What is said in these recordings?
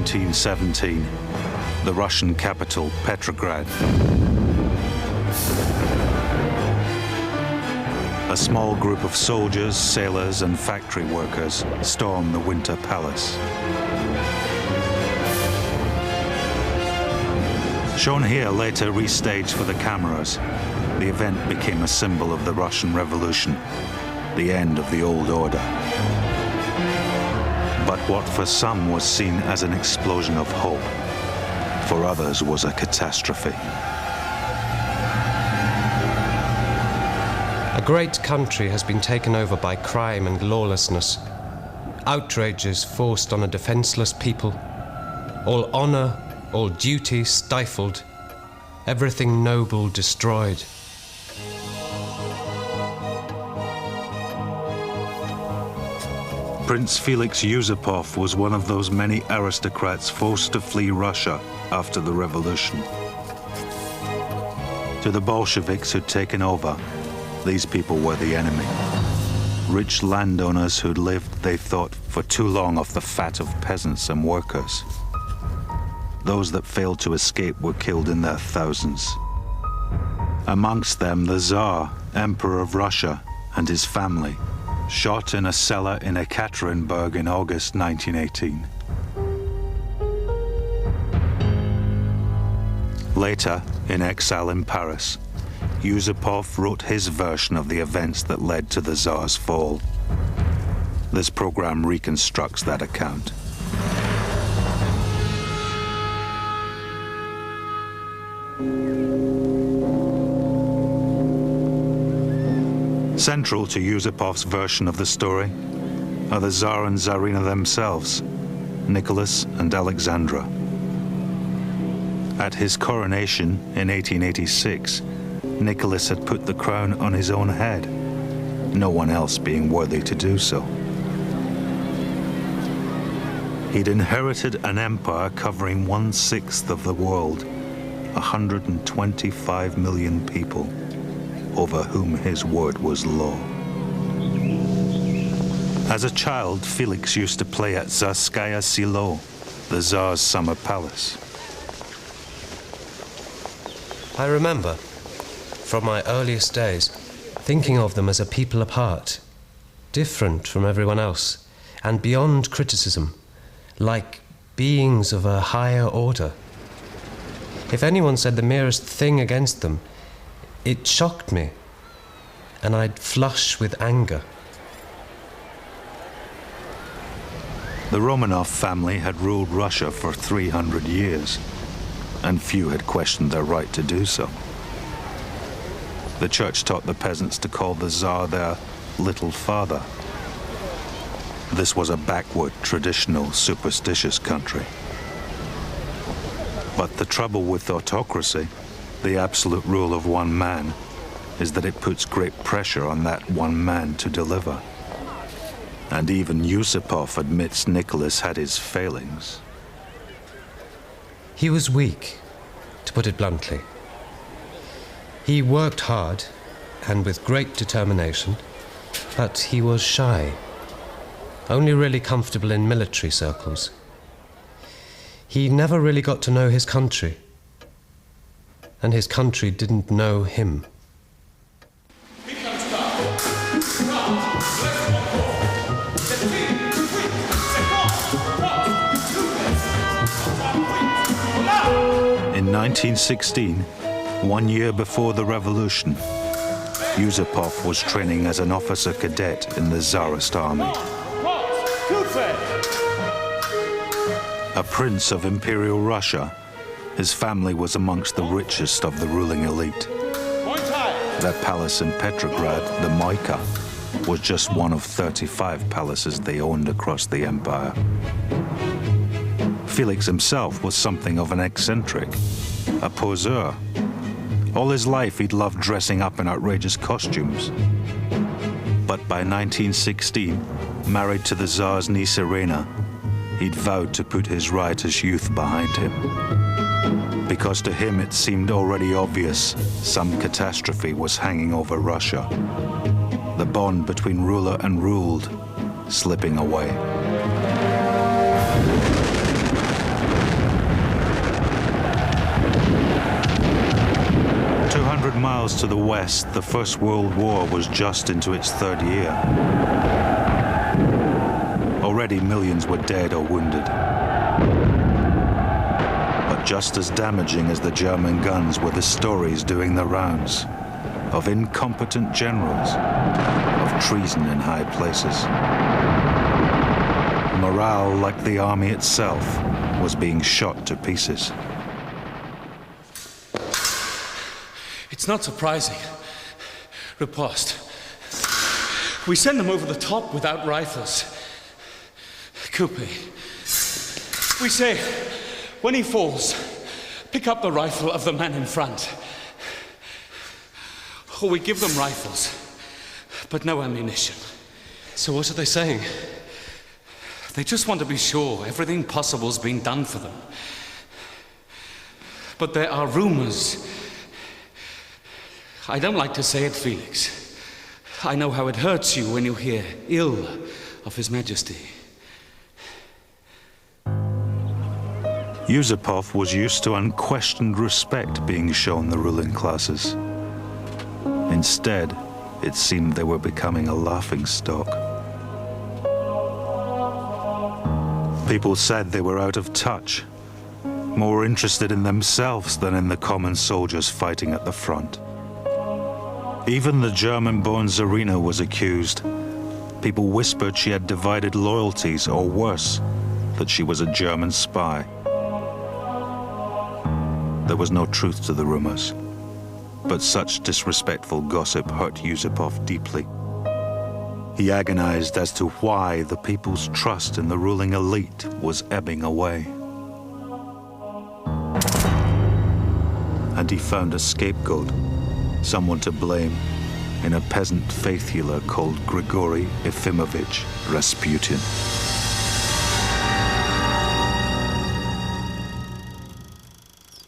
1917, the Russian capital, Petrograd. A small group of soldiers, sailors, and factory workers stormed the Winter Palace. Shown here, later restaged for the cameras, the event became a symbol of the Russian Revolution, the end of the old order. But what for some was seen as an explosion of hope, for others was a catastrophe. A great country has been taken over by crime and lawlessness. Outrages forced on a defenseless people. All honor, all duty stifled. Everything noble destroyed. Prince Felix Yusupov was one of those many aristocrats forced to flee Russia after the revolution. To the Bolsheviks who'd taken over, these people were the enemy. Rich landowners who'd lived, they thought, for too long off the fat of peasants and workers. Those that failed to escape were killed in their thousands. Amongst them, the Tsar, Emperor of Russia, and his family, shot in a cellar in Ekaterinburg in August 1918. Later, in exile in Paris, Yusupov wrote his version of the events that led to the Tsar's fall. This program reconstructs that account. Central to Yusupov's version of the story are the Tsar and Tsarina themselves, Nicholas and Alexandra. At his coronation in 1886, Nicholas had put the crown on his own head, no one else being worthy to do so. He'd inherited an empire covering 1/6 of the world, 125 million people, over whom his word was law. As a child, Felix used to play at Tsarskaya Selo, the Tsar's summer palace. I remember, from my earliest days, thinking of them as a people apart, different from everyone else, and beyond criticism, like beings of a higher order. If anyone said the merest thing against them, it shocked me, and I'd flush with anger. The Romanov family had ruled Russia for 300 years, and few had questioned their right to do so. The church taught the peasants to call the Tsar their little father. This was a backward, traditional, superstitious country. But the trouble with autocracy, the absolute rule of one man, is that it puts great pressure on that one man to deliver. And even Yusupov admits Nicholas had his failings. He was weak, to put it bluntly. He worked hard and with great determination, but he was shy, only really comfortable in military circles. He never really got to know his country, and his country didn't know him. In 1916, 1 year before the revolution, Yusupov was training as an officer cadet in the Tsarist army. A prince of Imperial Russia, his family was amongst the richest of the ruling elite. Their palace in Petrograd, the Moika, was just one of 35 palaces they owned across the empire. Felix himself was something of an eccentric, a poseur. All his life he'd loved dressing up in outrageous costumes. But by 1916, married to the Tsar's niece Irina, he'd vowed to put his riotous youth behind him. Because to him it seemed already obvious some catastrophe was hanging over Russia. The bond between ruler and ruled slipping away. miles to the west, the First World War was just into its third year. Already millions were dead or wounded. But just as damaging as the German guns were the stories doing the rounds of incompetent generals, of treason in high places. Morale, like the army itself, was being shot to pieces. It's not surprising. Riposte. We send them over the top without rifles. Coupe. We say, when he falls, pick up the rifle of the man in front. Or we give them rifles, but no ammunition. So what are they saying? They just want to be sure everything possible's been done for them. But there are rumors. I don't like to say it, Felix. I know how it hurts you when you hear ill of His Majesty. Yusupov was used to unquestioned respect being shown the ruling classes. Instead, it seemed they were becoming a laughingstock. People said they were out of touch, more interested in themselves than in the common soldiers fighting at the front. Even the German-born Tsarina was accused. People whispered she had divided loyalties, or worse, that she was a German spy. There was no truth to the rumors, but such disrespectful gossip hurt Yusupov deeply. He agonized as to why the people's trust in the ruling elite was ebbing away. And he found a scapegoat, someone to blame, in a peasant faith healer called Grigory Efimovich Rasputin.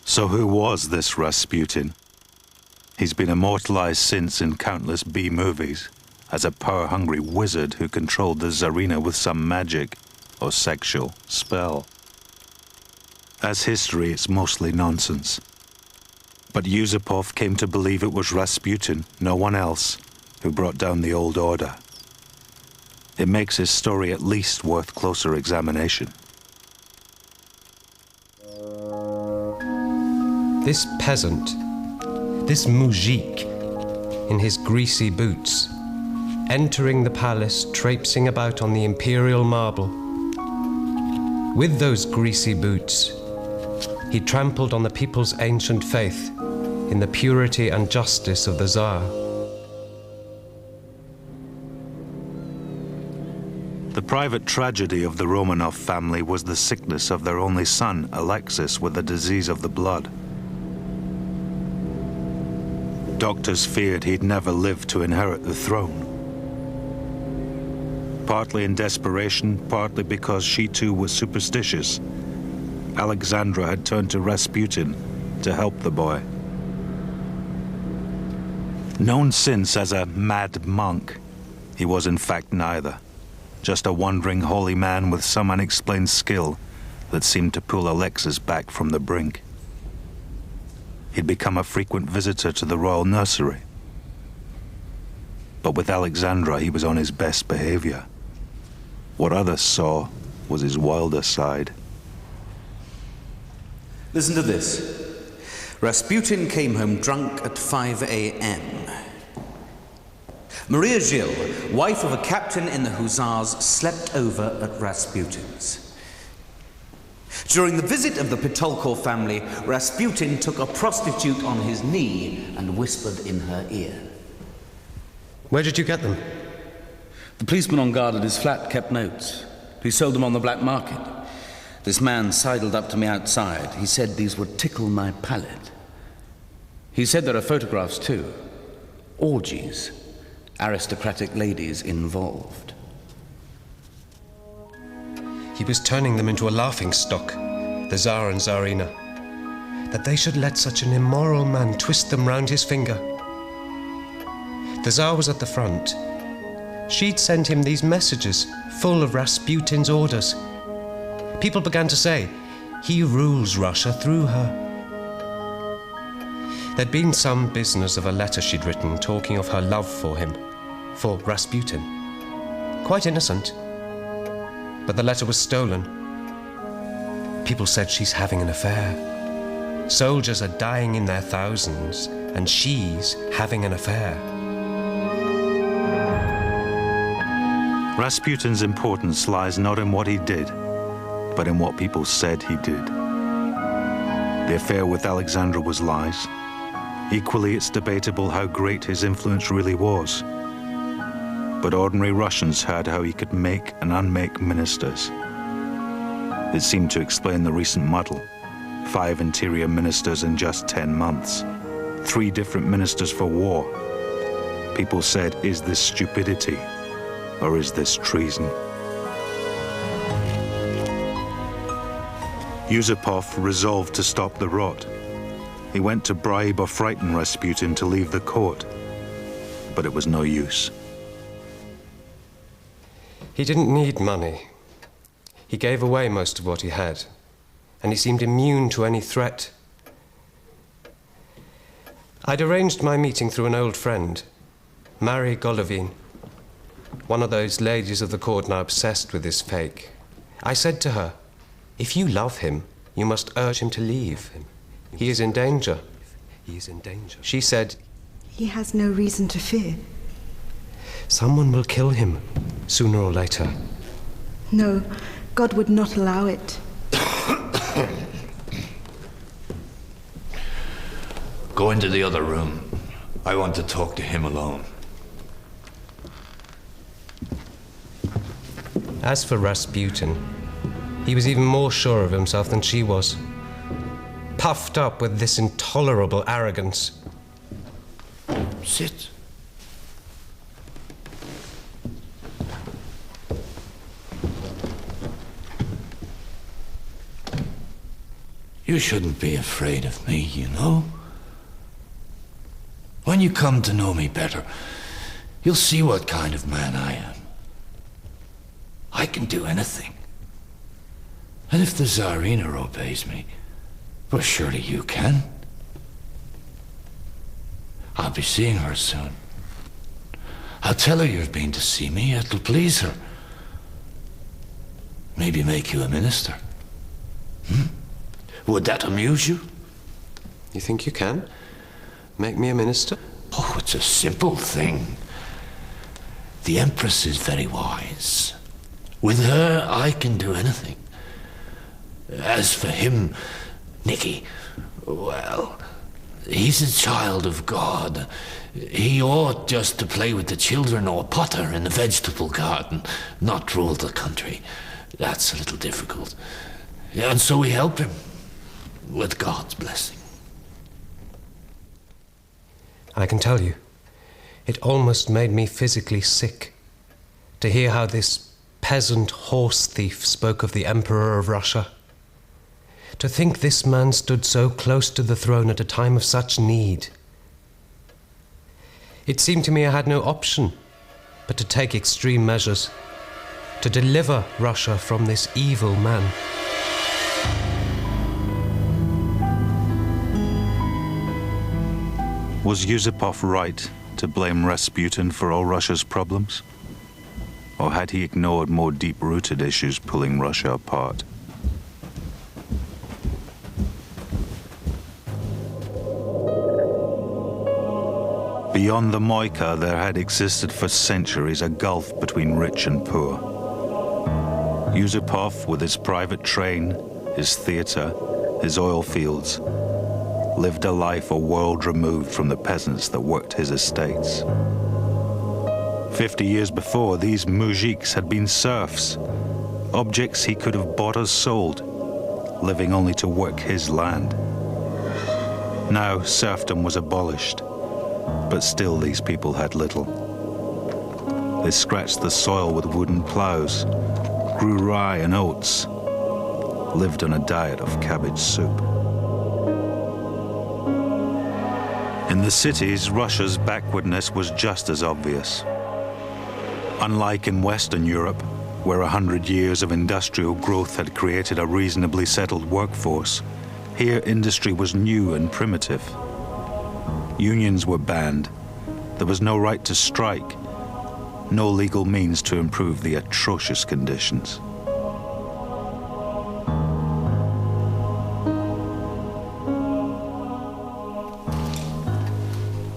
So who was this Rasputin? He's been immortalized since in countless B-movies as a power-hungry wizard who controlled the Tsarina with some magic or sexual spell. As history, it's mostly nonsense. But Yusupov came to believe it was Rasputin, no one else, who brought down the old order. It makes his story at least worth closer examination. This peasant, this moujik, in his greasy boots, entering the palace, traipsing about on the imperial marble. With those greasy boots, he trampled on the people's ancient faith in the purity and justice of the Tsar. The private tragedy of the Romanov family was the sickness of their only son, Alexis, with a disease of the blood. Doctors feared he'd never live to inherit the throne. Partly in desperation, partly because she too was superstitious, Alexandra had turned to Rasputin to help the boy. Known since as a mad monk, he was in fact neither. Just a wandering holy man with some unexplained skill that seemed to pull Alexis back from the brink. He'd become a frequent visitor to the royal nursery. But with Alexandra, he was on his best behavior. What others saw was his wilder side. Listen to this. Rasputin came home drunk at 5 a.m. Maria Gilles, wife of a captain in the Hussars, slept over at Rasputin's. During the visit of the Pitolkor family, Rasputin took a prostitute on his knee and whispered in her ear. Where did you get them? The policeman on guard at his flat kept notes. He sold them on the black market. This man sidled up to me outside. He said these would tickle my palate. He said there are photographs too. Orgies. Aristocratic ladies involved. He was turning them into a laughingstock, the Tsar and Tsarina. That they should let such an immoral man twist them round his finger. The Tsar was at the front. She'd sent him these messages full of Rasputin's orders. People began to say, he rules Russia through her. There'd been some business of a letter she'd written talking of her love for him, for Rasputin. Quite innocent. But the letter was stolen. People said she's having an affair. Soldiers are dying in their thousands, and she's having an affair. Rasputin's importance lies not in what he did, but in what people said he did. The affair with Alexandra was lies. Equally, it's debatable how great his influence really was. But ordinary Russians heard how he could make and unmake ministers. It seemed to explain the recent muddle. 5 interior ministers in just 10 months. 3 different ministers for war. People said, is this stupidity or is this treason? Yusupov resolved to stop the rot. He went to bribe or frighten Rasputin to leave the court, but it was no use. He didn't need money. He gave away most of what he had, and he seemed immune to any threat. I'd arranged my meeting through an old friend, Mary Golovin, one of those ladies of the court now obsessed with this fake. I said to her, if you love him, you must urge him to leave. He is in danger. He is in danger. She said, he has no reason to fear. Someone will kill him, sooner or later. No, God would not allow it. Go into the other room. I want to talk to him alone. As for Rasputin, he was even more sure of himself than she was. Puffed up with this intolerable arrogance. Sit. You shouldn't be afraid of me, you know. When you come to know me better, you'll see what kind of man I am. I can do anything. And if the Tsarina obeys me, well, surely you can. I'll be seeing her soon. I'll tell her you've been to see me. It'll please her. Maybe make you a minister. Would that amuse you? You think you can? Make me a minister? Oh, it's a simple thing. The Empress is very wise. With her, I can do anything. As for him, Nicky, well, he's a child of God. He ought just to play with the children or potter in the vegetable garden, not rule the country. That's a little difficult. And so we help him, with God's blessing. I can tell you, it almost made me physically sick to hear how this peasant horse thief spoke of the Emperor of Russia. To think this man stood so close to the throne at a time of such need. It seemed to me I had no option but to take extreme measures, to deliver Russia from this evil man. Was Yusupov right to blame Rasputin for all Russia's problems? Or had he ignored more deep-rooted issues pulling Russia apart? Beyond the Moika, there had existed for centuries a gulf between rich and poor. Yusupov, with his private train, his theater, his oil fields, lived a life a world removed from the peasants that worked his estates. 50 years before, these moujiks had been serfs, objects he could have bought or sold, living only to work his land. Now serfdom was abolished, but still these people had little. They scratched the soil with wooden plows, grew rye and oats, lived on a diet of cabbage soup. In the cities, Russia's backwardness was just as obvious. Unlike in Western Europe, where 100 years of industrial growth had created a reasonably settled workforce, here industry was new and primitive. Unions were banned. There was no right to strike, no legal means to improve the atrocious conditions.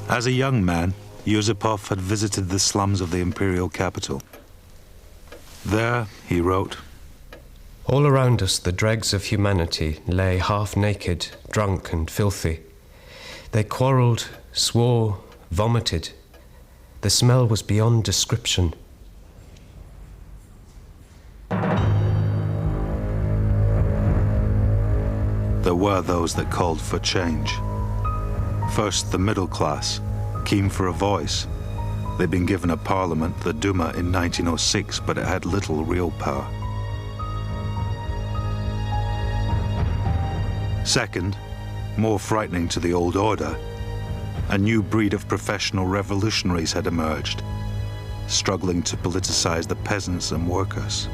As a young man, Yusupov had visited the slums of the imperial capital. There, he wrote, "All around us the dregs of humanity lay half-naked, drunk and filthy. They quarrelled, swore, vomited. The smell was beyond description. There were those that called for change. First, the middle class, keen for a voice. They'd been given a parliament, the Duma, in 1906, but it had little real power. Second, more frightening to the old order, a new breed of professional revolutionaries had emerged, struggling to politicize the peasants and workers.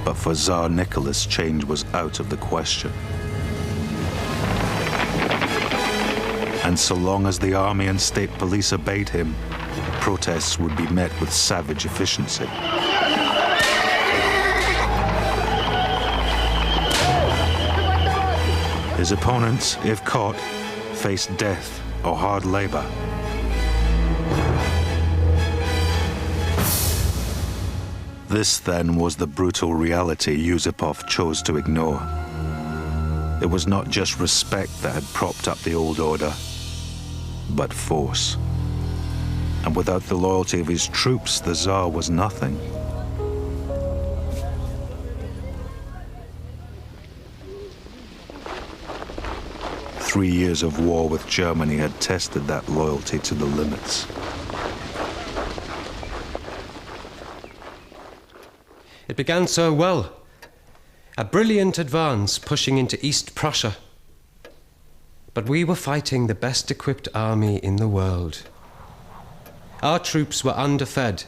But for Tsar Nicholas, change was out of the question. And so long as the army and state police obeyed him, protests would be met with savage efficiency. His opponents, if caught, faced death or hard labor. This, then, was the brutal reality Yusupov chose to ignore. It was not just respect that had propped up the old order, but force. And without the loyalty of his troops, the Tsar was nothing. Three years of war with Germany had tested that loyalty to the limits. It began so well. A brilliant advance pushing into East Prussia. But we were fighting the best equipped army in the world. Our troops were underfed,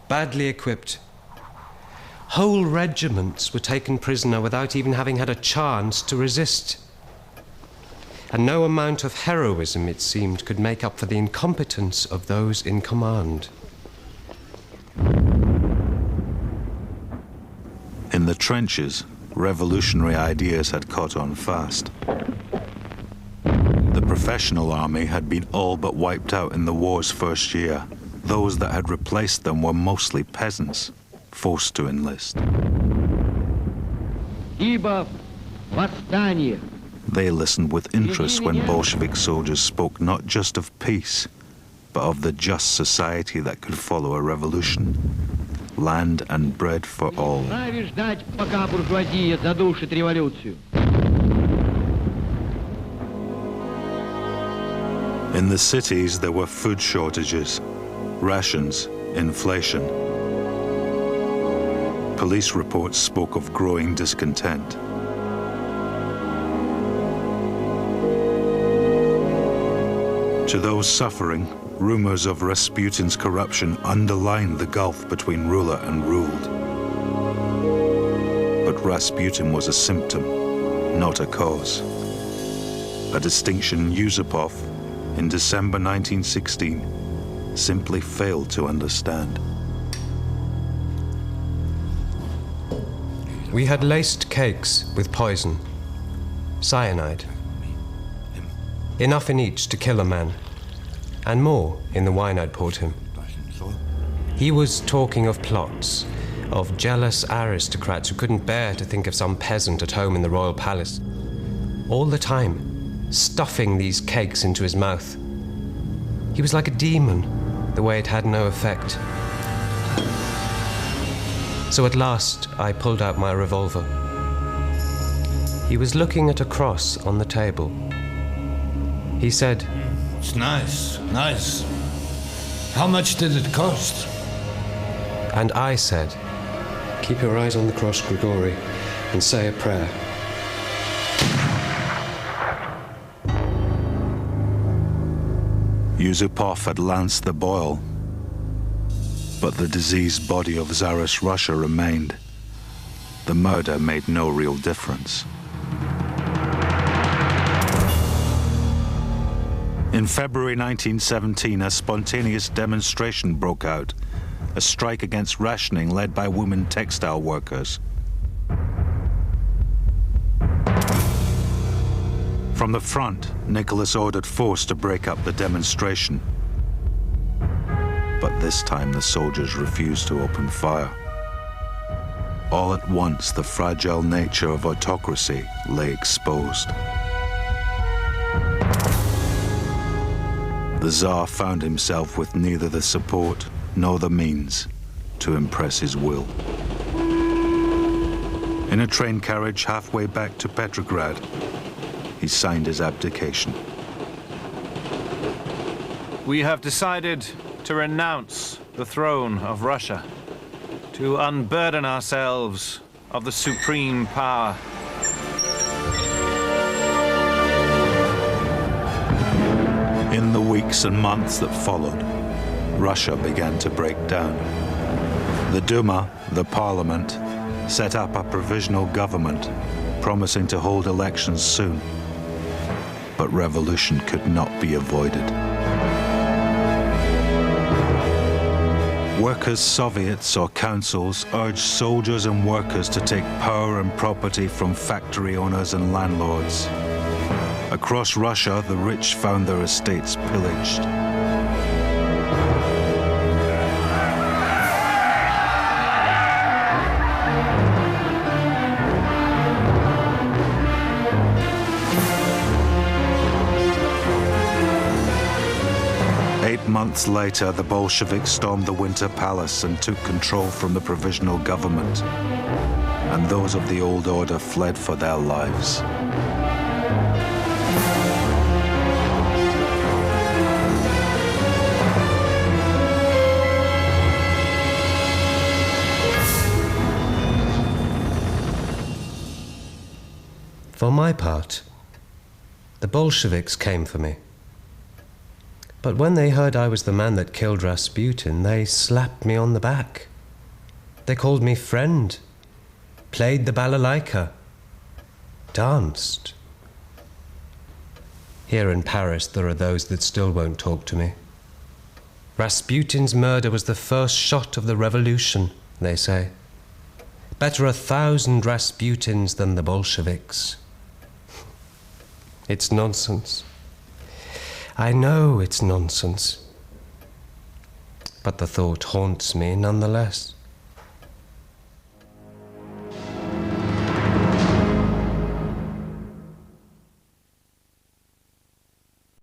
badly equipped. Whole regiments were taken prisoner without even having had a chance to resist. And no amount of heroism, it seemed, could make up for the incompetence of those in command. In the trenches, revolutionary ideas had caught on fast. The professional army had been all but wiped out in the war's first year. Those that had replaced them were mostly peasants, forced to enlist. Ибо восстание. They listened with interest when Bolshevik soldiers spoke not just of peace, but of the just society that could follow a revolution. Land and bread for all. Вправе ждать, пока буржуазия задушит революцию. In the cities, there were food shortages, rations, inflation. Police reports spoke of growing discontent. To those suffering, rumors of Rasputin's corruption underlined the gulf between ruler and ruled. But Rasputin was a symptom, not a cause. A distinction Yusupov, in December 1916, simply failed to understand. We had laced cakes with poison, cyanide. Enough in each to kill a man, and more in the wine I'd poured him. He was talking of plots, of jealous aristocrats who couldn't bear to think of some peasant at home in the royal palace. All the time, stuffing these cakes into his mouth. He was like a demon, the way it had no effect. So at last, I pulled out my revolver. He was looking at a cross on the table. He said, It's nice, nice. How much did it cost? and I said, keep your eyes on the cross, Grigori, and say a prayer. Yusupov had lanced the boil, but the diseased body of Tsarist Russia remained. The murder made no real difference. In February 1917, a spontaneous demonstration broke out, a strike against rationing led by women textile workers. From the front, Nicholas ordered force to break up the demonstration. But this time the soldiers refused to open fire. All at once, the fragile nature of autocracy lay exposed. The Tsar found himself with neither the support nor the means to impress his will. In a train carriage halfway back to Petrograd, he signed his abdication. We have decided to renounce the throne of Russia, to unburden ourselves of the supreme power. In the weeks and months that followed, Russia began to break down. The Duma, the parliament, set up a provisional government, promising to hold elections soon. But revolution could not be avoided. Workers' soviets or councils urged soldiers and workers to take power and property from factory owners and landlords. Across Russia, the rich found their estates pillaged. Months later, the Bolsheviks stormed the Winter Palace and took control from the provisional government, and those of the old order fled for their lives. For my part, the Bolsheviks came for me. But when they heard I was the man that killed Rasputin, they slapped me on the back. They called me friend, played the balalaika, danced. Here in Paris, there are those that still won't talk to me. Rasputin's murder was the first shot of the revolution, they say. Better 1,000 Rasputins than the Bolsheviks. It's nonsense. I know it's nonsense, but the thought haunts me nonetheless.